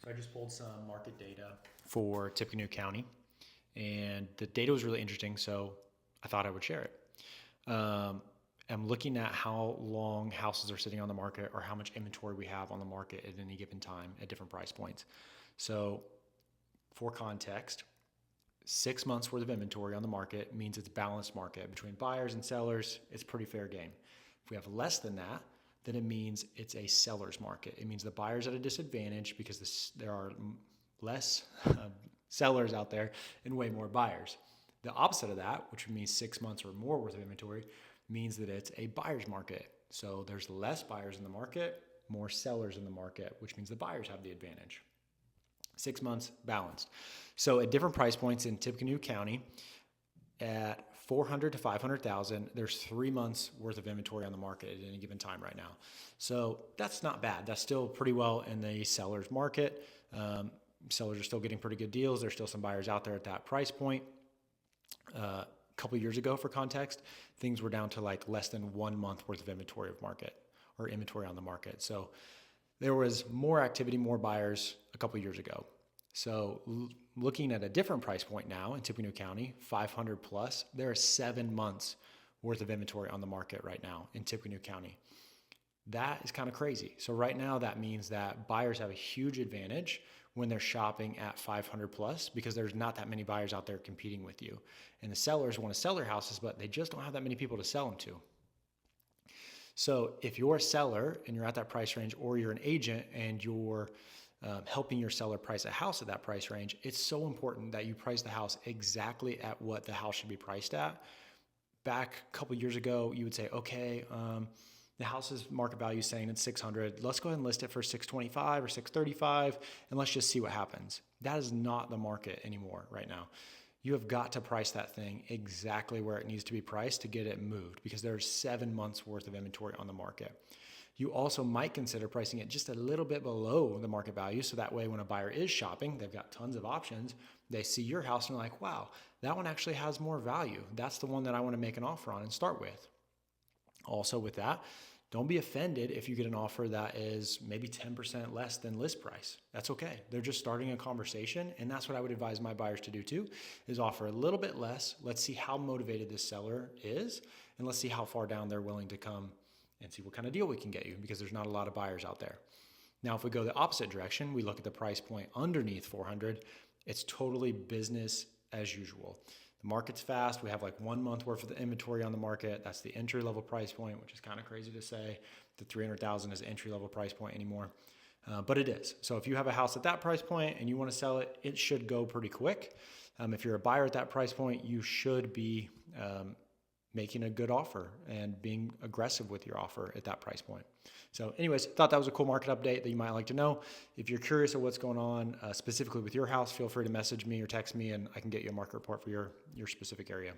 So I just pulled some market data for Tippecanoe County, and the data was really interesting, so I thought I would share it. I'm looking at how long houses are sitting on the market or how much inventory we have on the market at any given time at different price points. So for context, 6 months worth of inventory on the market means it's a balanced market between buyers and sellers. It's pretty fair game. If we have less than that, then it means it's a seller's market. It means the buyer's at a disadvantage because there are less sellers out there and way more buyers. The opposite of that, which means 6 months or more worth of inventory, means that it's a buyer's market. So there's less buyers in the market, more sellers in the market, which means the buyers have the advantage. 6 months balanced. So at different price points in Tippecanoe County, at 400 to 500,000, there's 3 months worth of inventory on the market at any given time right now. So that's not bad. That's still pretty well in the seller's market. Sellers are still getting pretty good deals. There's still some buyers out there at that price point. A couple of years ago, for context, things were down to like less than 1 month worth of inventory on the market. So there was more activity, more buyers a couple of years ago. So looking at a different price point now in Tippecanoe County, 500 plus, there are 7 months worth of inventory on the market right now in Tippecanoe County. That is kind of crazy. So right now that means that buyers have a huge advantage when they're shopping at 500 plus because there's not that many buyers out there competing with you. And the sellers want to sell their houses, but they just don't have that many people to sell them to. So if you're a seller and you're at that price range, or you're an agent and you're helping your seller price a house at that price range, it's so important that you price the house exactly at what the house should be priced at. Back a couple years ago, you would say, okay, the house's market value is saying it's 600. Let's go ahead and list it for 625 or 635, and let's just see what happens. That is not the market anymore right now. You have got to price that thing exactly where it needs to be priced to get it moved, because there's 7 months worth of inventory on the market. You also might consider pricing it just a little bit below the market value. So that way, when a buyer is shopping, they've got tons of options. They see your house and they're like, wow, that one actually has more value. That's the one that I want to make an offer on and start with. Also with that, don't be offended if you get an offer that is maybe 10% less than list price. That's okay. They're just starting a conversation. And that's what I would advise my buyers to do too, is offer a little bit less. Let's see how motivated this seller is. And let's see how far down they're willing to come and see what kind of deal we can get you, because there's not a lot of buyers out there. Now, if we go the opposite direction, we look at the price point underneath 400, it's totally business as usual. The market's fast. We have like 1 month worth of the inventory on the market. That's the entry level price point, which is kind of crazy to say. The 300,000 is the entry level price point anymore, but it is. So if you have a house at that price point and you want to sell it, it should go pretty quick. If you're a buyer at that price point, you should be making a good offer and being aggressive with your offer at that price point. So anyways, thought that was a cool market update that you might like to know. If you're curious of what's going on specifically with your house, feel free to message me or text me and I can get you a market report for your specific area.